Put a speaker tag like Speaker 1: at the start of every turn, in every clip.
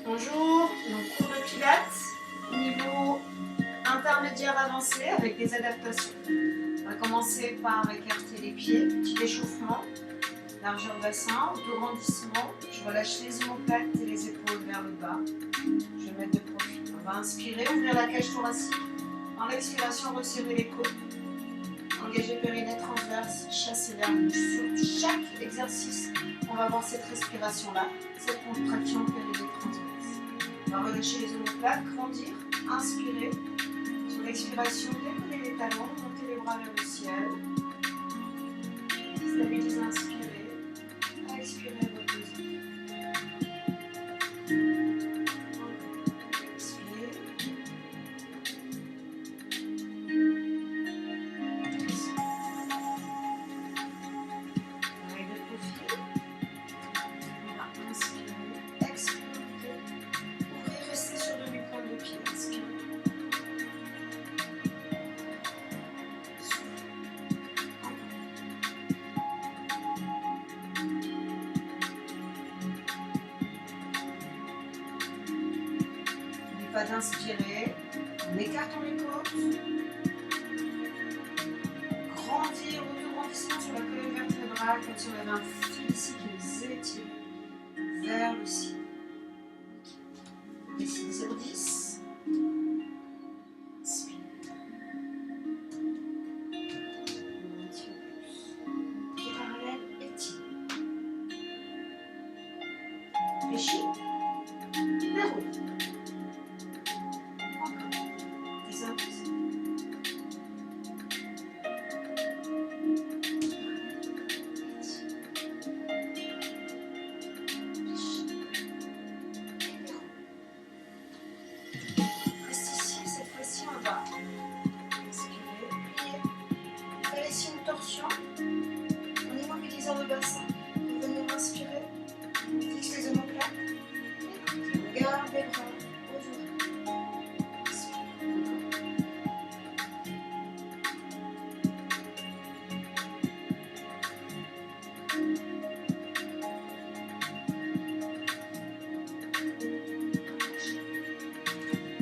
Speaker 1: Bonjour, donc cours de pilates, niveau intermédiaire avancé avec des adaptations. On va commencer par écarter les pieds, petit échauffement, largeur bassin, autograndissement. Je relâche les omoplates et les épaules vers le bas. Je vais mettre de profil. On va inspirer, ouvrir la cage thoracique. Dans l'expiration, resserrer les côtes. Engager périnée transverse, chasser vers le bouche. Sur chaque exercice, on va avoir cette respiration-là, cette contraction périnée transverse. On va relâcher les omoplates, grandir, inspirer. Sur l'expiration, décoller les talons, monter les bras vers le ciel. Stabiliser, inspirer. Expirer, reposer. Expire. Oreille de profil. On va inspirer, expirer. Ouvrir, rester sur demi-pointe de pied. Inspire. Pas d'inspirer, on écarte les côtes, grandir, autograndissement sur la colonne vertébrale, comme si on avait un fil ici qui nous étire vers le ciel. Décide 0,10. Inspire. Un petit peu plus. Pied parallèle, étire. Fléchis. Déroule. Reste ici, cette fois-ci on va inspirer, plier, faire ici une torsion en immobilisant le bassin. Revenir inspirer, fixe les omoplates, garde les bras ouverts.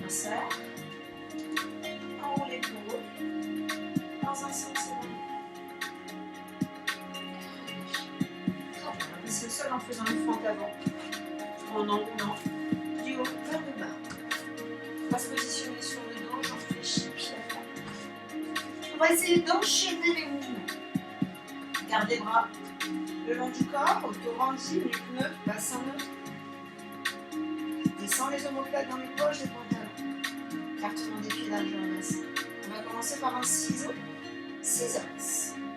Speaker 1: On serre, enroule l'épaule, dans un sens et dans l'autre. C'est le seul en faisant une fente avant, en enroulant du haut vers le bas. On va se positionner sur le dos, j'en fléchis, pied à plat. On va essayer d'enchaîner les mouvements. Garde les bras le long du corps, auto-grandis, nuque neutre, bassin neutre. Descends les omoplates dans les poches des pantalons. Écartement des pieds largeur bassin. On va commencer par un ciseau. Scissors.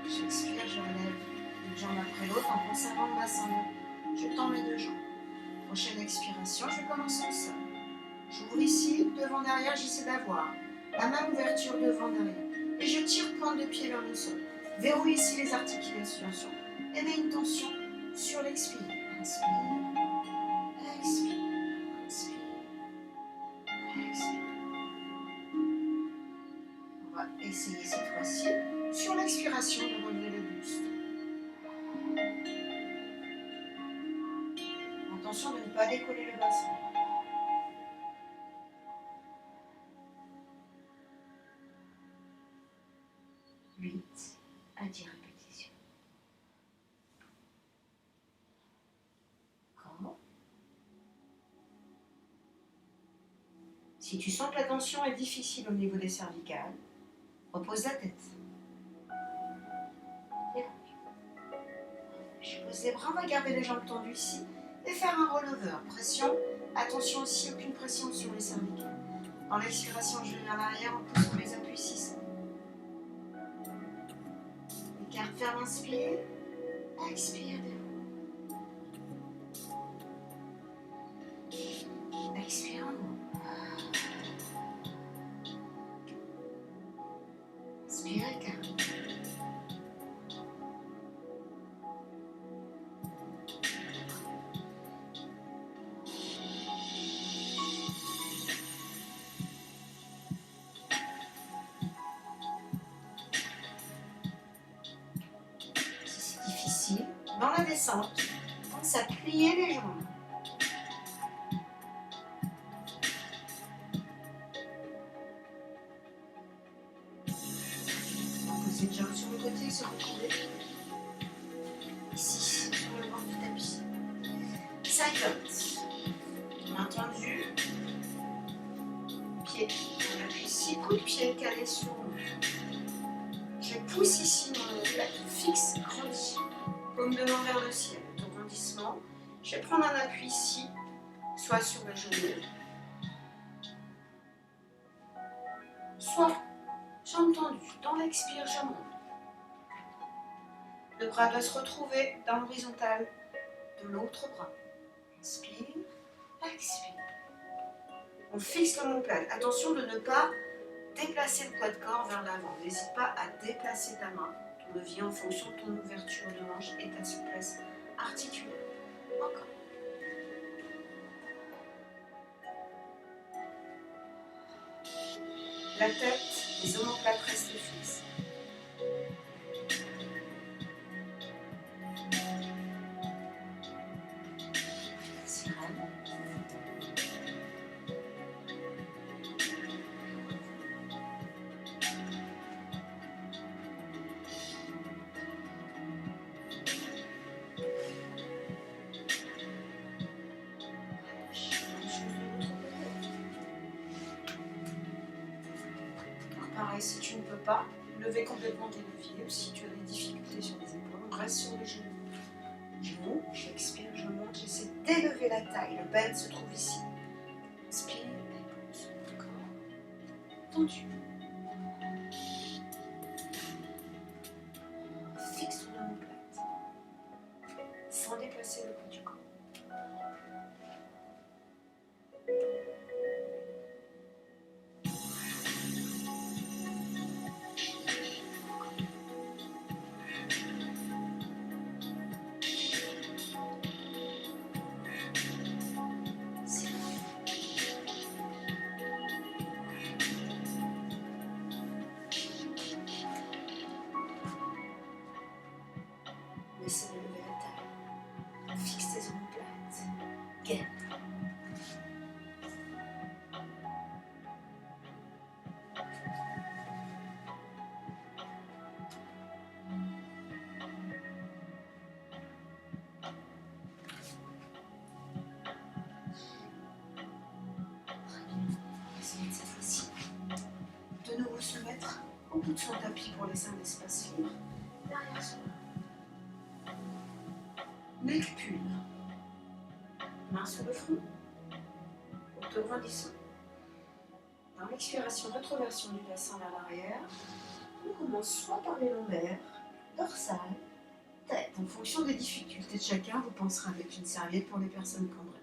Speaker 1: J'expire, je relève une jambe après l'autre en conservant le bassin neutre. Je tends mes deux jambes. Prochaine expiration, je commence au sol. J'ouvre ici, devant derrière, j'essaie d'avoir la même ouverture devant derrière. Et je tire pointe de pied vers le sol. Verrouille ici les articulations. Et mets une tension sur l'expire. Inspire, expire, inspire, expire. On va essayer cette fois-ci, sur l'expiration, de relever le buste. Attention de ne pas décoller le bassin. Huit à 10 répétitions. Encore. Si tu sens que la tension est difficile au niveau des cervicales, repose la tête. Je pose les bras, on va garder les jambes tendues ici et faire un relever. Pression, attention aussi, aucune pression sur les cervicales. Dans l'expiration, je vais vers l'arrière en poussant les appuis 6. Écarte, ferme, inspire. Expire, déroule. Expire, inspire, écarte. Dans la descente, pense à plier les jambes. se retrouver ici, sur le bord du tapis. Side main tendue, pied. On appuie 6 coups de pied calés sur nous. Je pousse ici mon plateau fixe, grandi. Paume de main vers le ciel, rebondissement. Je vais prendre un appui ici, soit sur le genou, soit jambes tendues. Dans l'expire, je monte. Le bras doit se retrouver dans l'horizontale de l'autre bras. Inspire, expire. On fixe l'omoplate. Attention de ne pas déplacer le poids de corps vers l'avant. N'hésite pas à déplacer ta main, ton levier en fonction de ton ouverture de hanche et ta souplesse articulaire. Encore. La tête, les omoplates restent fixes. Sirène. Pareil, si tu ne peux pas, lever complètement tes leviers ou si tu as des difficultés sur les épaules, on reste sur les genoux. Je monte, j'expire, je monte, j'essaie d'élever la taille. Le bend se trouve ici. Inspire, écoute, corps tendu. Fixe ton omoplate sans déplacer le poids du corps. Laissez lever la taille. Fixe tes omoplates. Gaine. Cette fois-ci, de nouveau se mettre au bout de son tapis pour laisser un espace libre derrière soi. Neck pull. Main sur le front, auto-grandissant. Dans l'expiration, rétroversion du bassin vers l'arrière. On commence soit par les lombaires, dorsale, tête. En fonction des difficultés de chacun, vous penserez avec une serviette pour les personnes cambrées.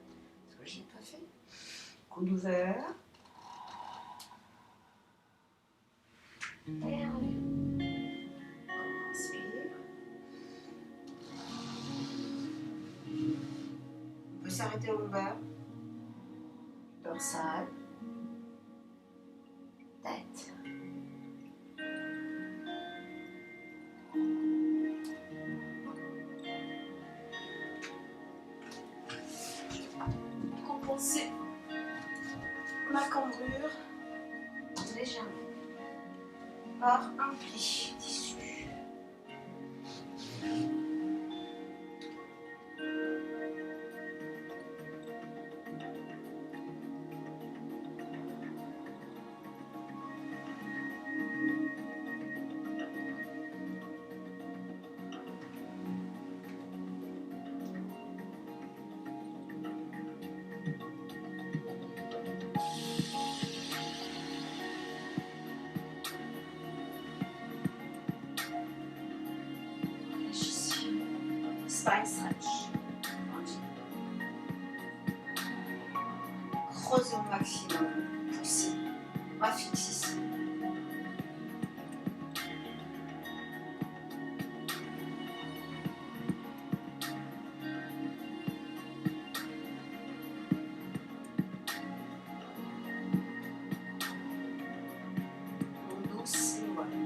Speaker 1: Ce que je n'ai pas fait. Coude ouvert. Air. Inspire. On peut s'arrêter au lombaire. Dorsale. Tête. Compenser ma cambrure légèrement par un pli tissu. Spine stretch. Creusez au maximum. Poussez. Bras fixe ici. On douce et voilà.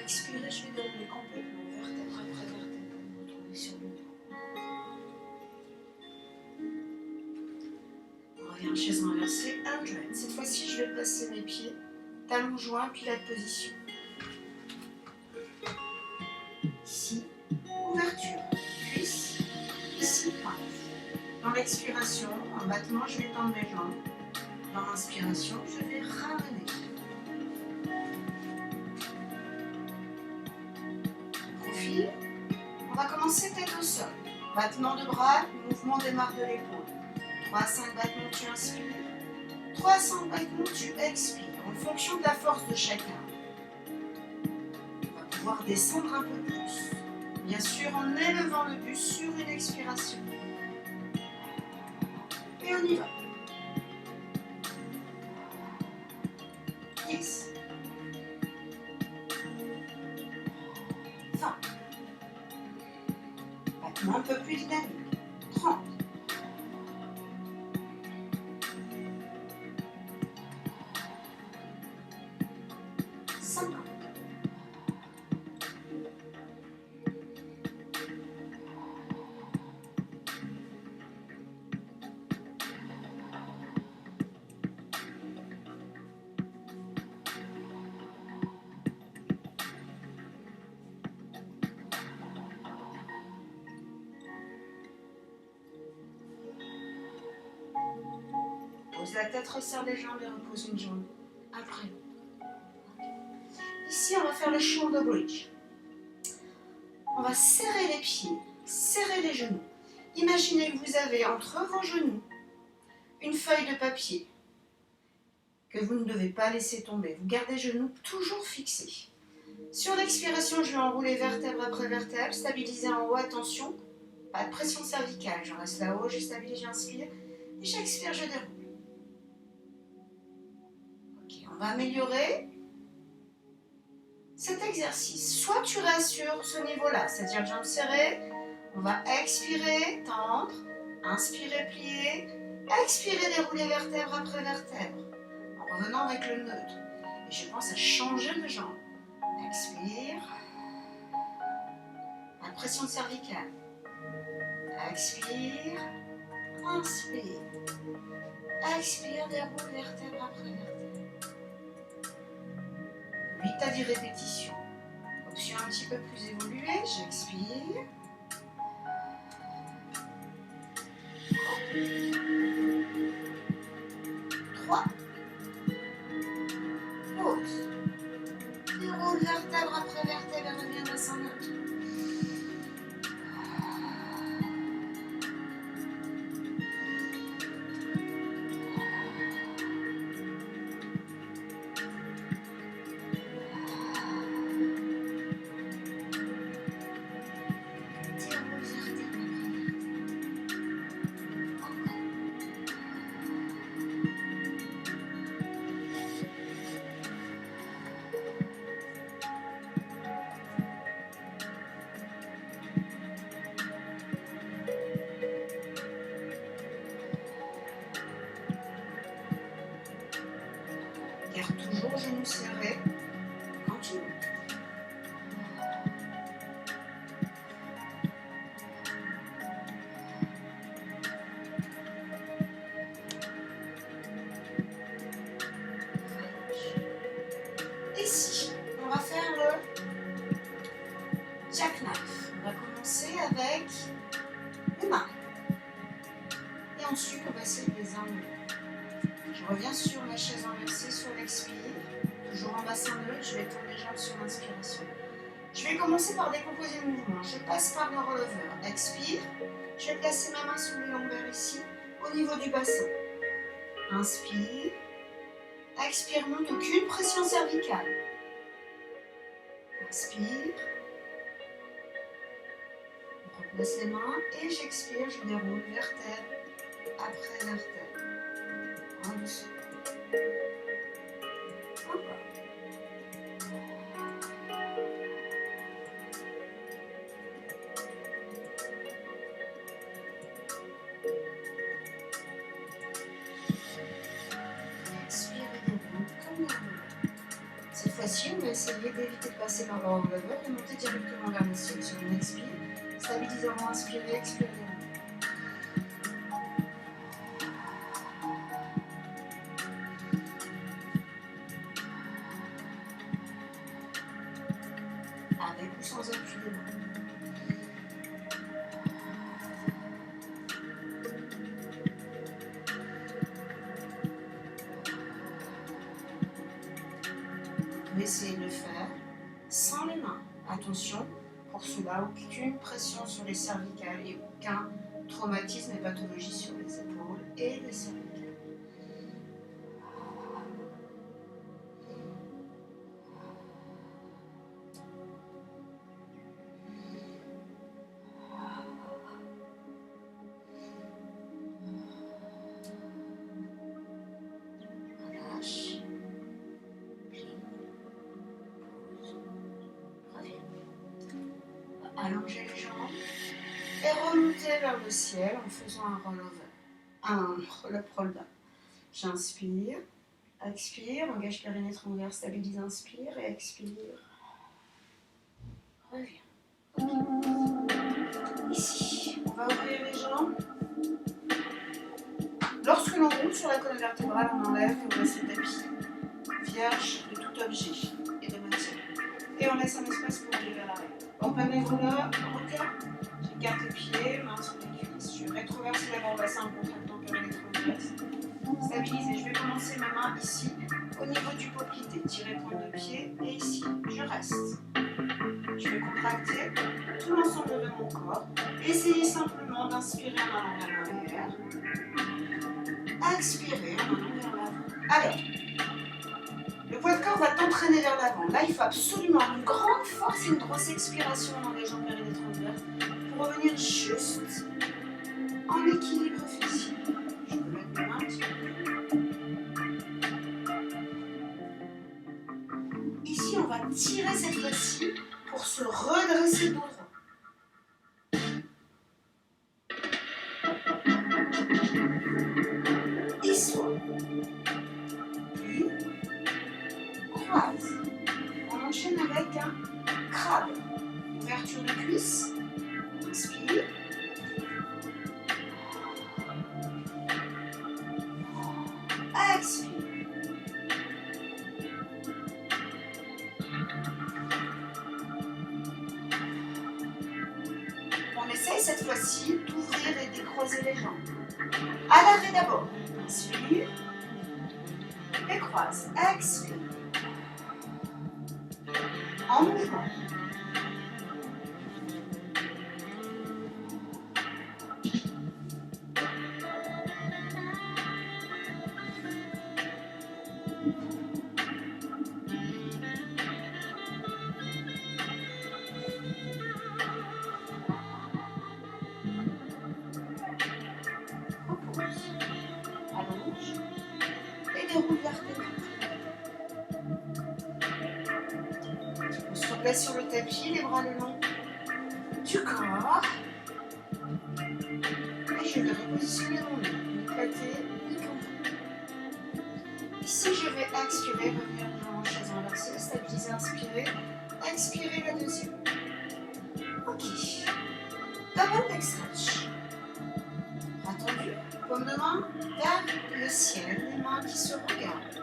Speaker 1: Expirez, je vais donner complètement vertèbre après vertèbre pour me retrouver sur le dos. On revient en chaise renversée, 100. Cette fois-ci, je vais placer mes pieds, talons joints, puis la position. Dans l'expiration, en battement, je vais tendre mes jambes. Dans l'inspiration, je vais ramener. Profil. On va commencer tête au sol. Battement de bras, mouvement démarre de l'épaule. 3 à 5 battements, tu inspires. 3 à 5 battements, tu expires. En fonction de la force de chacun. On va pouvoir descendre un peu plus. Bien sûr, en élevant le buste sur une expiration. Et on y va. 10. 20. Battement un peu plus dynamique. 30. 50. Pose la tête, resserre les jambes et repose une jambe après. Ici, on va faire le shoulder bridge. On va serrer les pieds, serrer les genoux. Imaginez que vous avez entre vos genoux une feuille de papier que vous ne devez pas laisser tomber. Vous gardez les genoux toujours fixés. Sur l'expiration, je vais enrouler vertèbre après vertèbre, stabiliser en haut, attention, pas de pression cervicale. Je reste là-haut, je stabilise, j'inspire, et j'expire, je déroule. Ok, on va améliorer cet exercice. Soit tu restes sur ce niveau-là, c'est-à-dire jambes serrées, on va expirer, tendre, inspirer, plier, expirer, dérouler vertèbre après vertèbre, en revenant avec le neutre. Et je pense à changer de jambe. Expire. La pression cervicale. Expire. Inspire. Expire, déroule vertèbre après vertèbre. 8 à 10 répétitions. Option un petit peu plus évoluée. J'expire. Trois. Pause. Déroule vertèbre après vertèbre et revient dans son neutre. Garde toujours genoux serrés quand tu montes. Ici, on va faire le jackknife. On va commencer avec les mains. Et ensuite, on va essayer de les enlever. Je reviens sur ma chaise inversée sur l'expire. Toujours en bassin neutre, je vais tendre les jambes sur l'inspiration. Je vais commencer par décomposer le mouvement. Je passe par le releveur. Expire. Je vais placer ma main sous les lombaires ici, au niveau du bassin. Inspire. Expire, monte, aucune pression cervicale. Inspire. Je replace les mains et j'expire, je déroule vertèbre après vertèbre. En dessous. Encore. Expire et déroule comme la roue. Cette fois-ci, on va essayer d'éviter de passer par le releveur et monter directement vers le ciel sur une expire. Stabiliser avant inspirer, expirer. Avec ou sans appui des bras. essayer de le faire sans les mains. Attention, pour cela, aucune pression sur les cervicales et aucun traumatisme et pathologie sur les épaules et les cervicales. Relâche. Plie. Pose. Reviens. Allongez les jambes et remontez vers le ciel en faisant un rollover. Un roll-up. J'inspire, expire, engage périnée transverse, stabilise, inspire et expire. Reviens. Ici, on va ouvrir les jambes. Lorsque l'on roule sur la colonne vertébrale, on enlève et on laisse le tapis vierge de tout objet et de matière. Et on laisse un espace pour aller vers l'arrière. Open les rouleurs, regard. J'écarte les pieds, mains sur les cuisses. Je rétroverse l'avant-bassin en contractant périnée transverse. Stabilisez. Je vais commencer ma main ici, au niveau du poplité. Tirez pointe de pied et ici, je reste. Je vais contracter tout l'ensemble de mon corps. Essayez simplement d'inspirer en allant vers l'arrière. Expirez en allant vers l'avant. Alors, le poids de corps va t'entraîner vers l'avant. Là, il faut absolument une grande force et une grosse expiration en engageant le périnée transverse pour revenir juste en équilibre fessier. Je peux mettre mes mains un petit peu plus. Ici, on va tirer cette fois-ci pour se redresser dos droit. Issois. Puis, croise. On enchaîne avec un crabe. Ouverture de cuisse. Inspire. Expire. On essaye cette fois-ci d'ouvrir et décroiser les jambes. À l'arrêt d'abord. Inspire. Et croise. Expire. En mouvement. Repose. Allonge. Et déroule vertébrale. On se replace sur le tapis, les bras le long du corps. Et je vais repositionner mon nez, ni éclaté, ni cambré. Ici, je vais expirer, revenir dans la chaise inversée, stabiliser, inspirer, expirer la deuxième. Ok. Double leg stretch. Attendu, paume de main vers le ciel, les mains qui se regardent.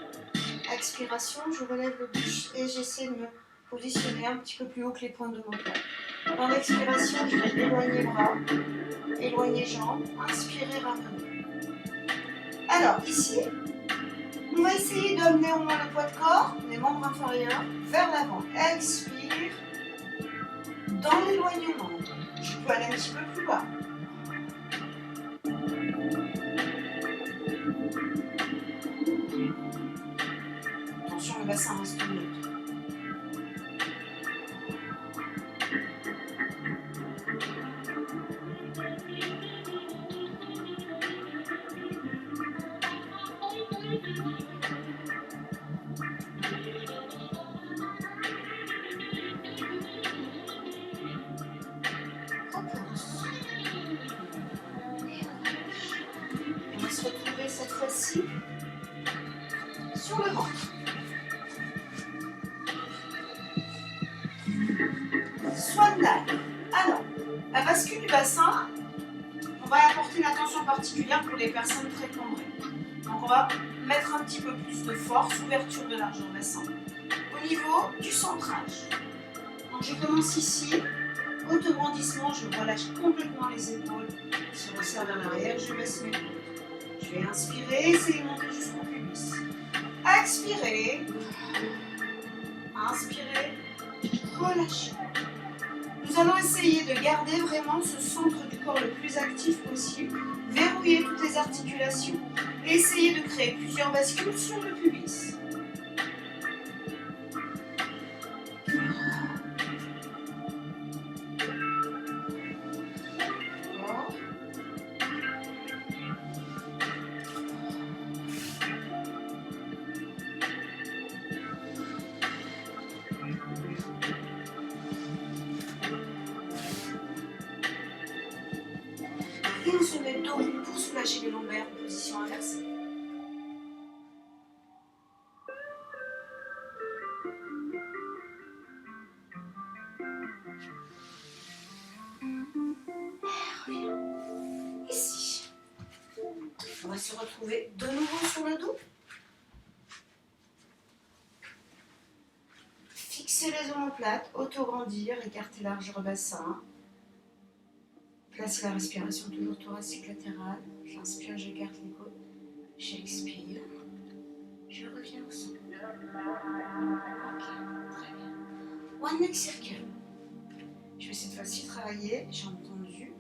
Speaker 1: Expiration, je relève le buste et j'essaie de me positionner un petit peu plus haut que les pointes de mon corps. Dans l'expiration, je vais éloigner bras, éloigner jambes, inspirer, ramener. Alors ici, on va essayer d'amener au moins le poids de corps, les membres inférieurs, vers l'avant. Expire, dans l'éloignement. Je peux aller un petit peu plus bas. Attention, le bassin reste neutre. Repose. On va se retrouver cette fois-ci sur le ventre. Swan dive. Alors, la bascule du bassin, on va y apporter une attention particulière pour les personnes très cambrées. Donc on va mettre un petit peu plus de force, ouverture de largeur bassin, au niveau du centrage. Donc je commence ici, autograndissement, je relâche complètement les épaules, je resserre vers l'arrière, je baisse mes coudes. Je vais inspirer, essayer de monter jusqu'au pubis. Expirer, Inspirez, relâchez. Nous allons essayer de garder vraiment ce centre du corps le plus actif possible, verrouiller toutes les articulations et essayer de créer plusieurs bascules sur le pubis. Et on se met dos pour soulager les lombaires en position inversée. Reviens. Ici. On va se retrouver de nouveau sur le dos. Fixez les omoplates, auto-grandir, écartez largeur bassin. Placez la respiration toujours thoracique latérale. J'inspire, j'écarte les côtes. J'expire. Je reviens au centre. Ok, très bien. One neck circle. Je vais cette fois-ci travailler, j'ai entendu,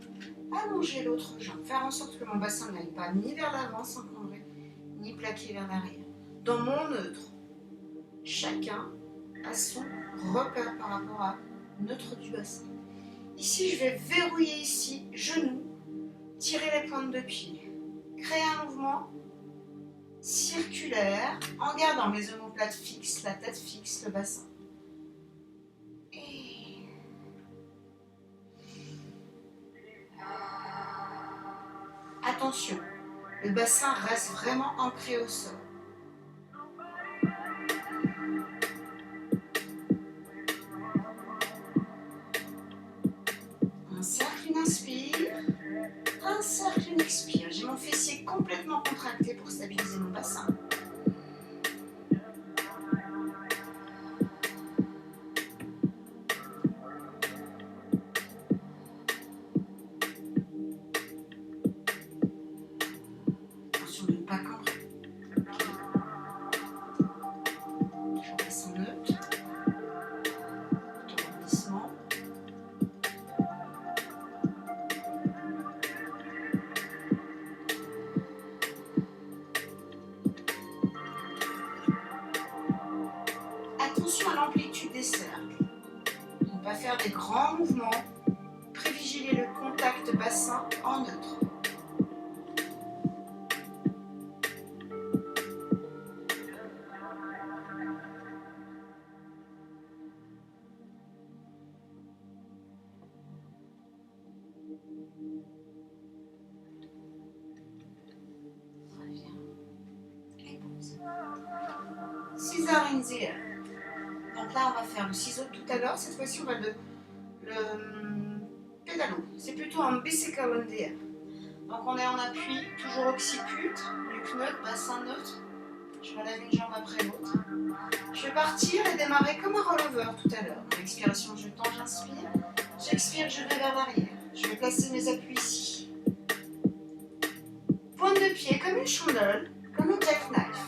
Speaker 1: allonger l'autre jambe. Faire en sorte que mon bassin n'aille pas ni vers l'avant s'encombré, ni plaqué vers l'arrière. Dans mon neutre, chacun a son repère par rapport à neutre du bassin. Ici, je vais verrouiller ici, genou, tirer les pointes de pied, créer un mouvement circulaire en gardant mes omoplates fixes, la tête fixe, le bassin. Et... attention, le bassin reste vraiment ancré au sol. Un cercle, une inspire. Un cercle, une expire. J'ai mon fessier complètement contracté pour stabiliser mon bassin. Attention de ne pas cambrer. Toujours bassin neutre. Autograndissement. Attention à l'amplitude des cercles. Ne pas faire des grands mouvements. Privilégiez le contact bassin en neutre. Reviens. Et pause. Scissor in the air. Donc là, on va faire le ciseau de tout à l'heure. Cette fois-ci, on va le pédalo. C'est plutôt un bicycle in the air. Donc on est en appui, toujours occiput, nuque neutre, bassin neutre. Je relève une jambe après l'autre. Je vais partir et démarrer comme un rollover tout à l'heure. En expiration, je tends, j'inspire. J'expire, je vais vers l'arrière. Je vais placer mes appuis ici. Pointe de pied comme une chandelle, comme un jackknife.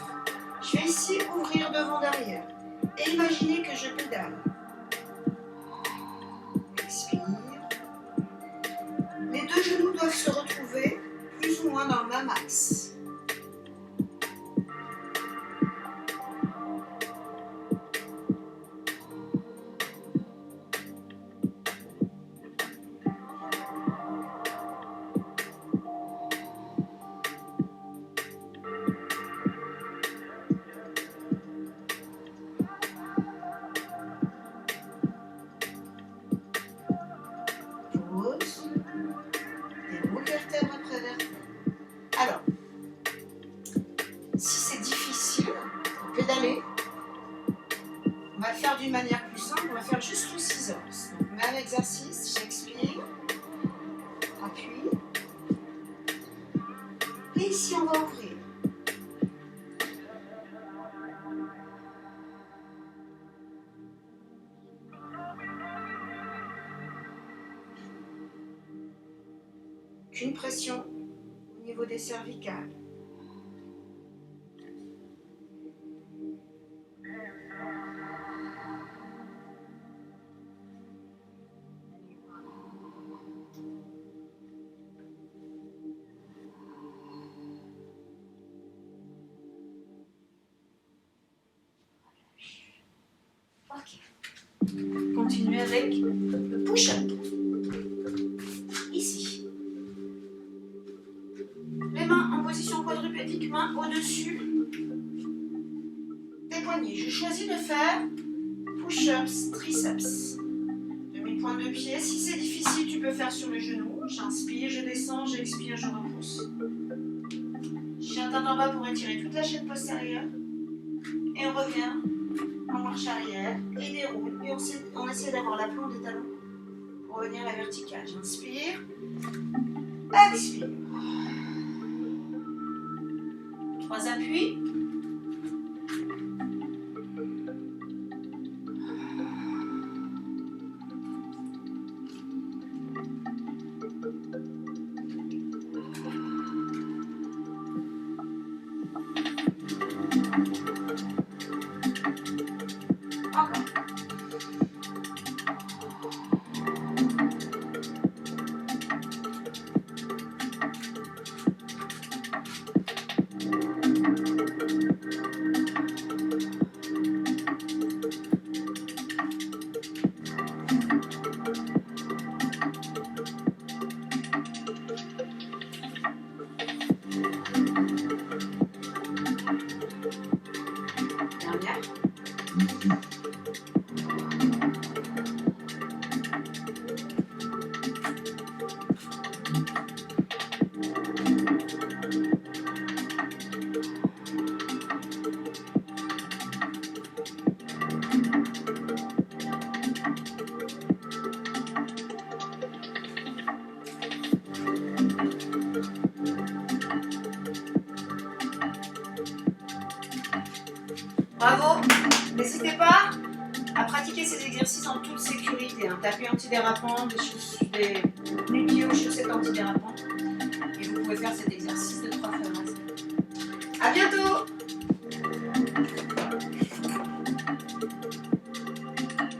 Speaker 1: Je vais ici ouvrir devant derrière. Et imaginez que je pédale. Expire. Les deux genoux doivent se retrouver plus ou moins dans le même axe. Pause. Déroule vertèbre après vertèbre. Alors, si c'est difficile de pédaler, on va le faire d'une manière plus simple. On va faire juste le scissors. Donc, même exercice, j'expire, appuie. Et ici, on va ouvrir. Qu'une pression au niveau des cervicales. continuer avec le push-up. Ici. Les mains en position quadrupédique, mains au-dessus des poignets. Je choisis de faire push-ups, triceps. Demi-pointe de pied. Si c'est difficile, tu peux faire sur le genou. J'inspire, je descends, j'expire, je repousse. Chien tête en bas pour étirer toute la chaîne postérieure. Et on revient en marche arrière et déroule. Et on essaie d'avoir la plante des talons pour revenir à la verticale. J'inspire, expire. 3 appuis. Encore. Dernière. Bravo. N'hésitez pas à pratiquer ces exercices en toute sécurité. Tapis antidérapants, des pieds aux chaussettes antidérapantes. Et vous pouvez faire cet exercice de 3 fois. À bientôt.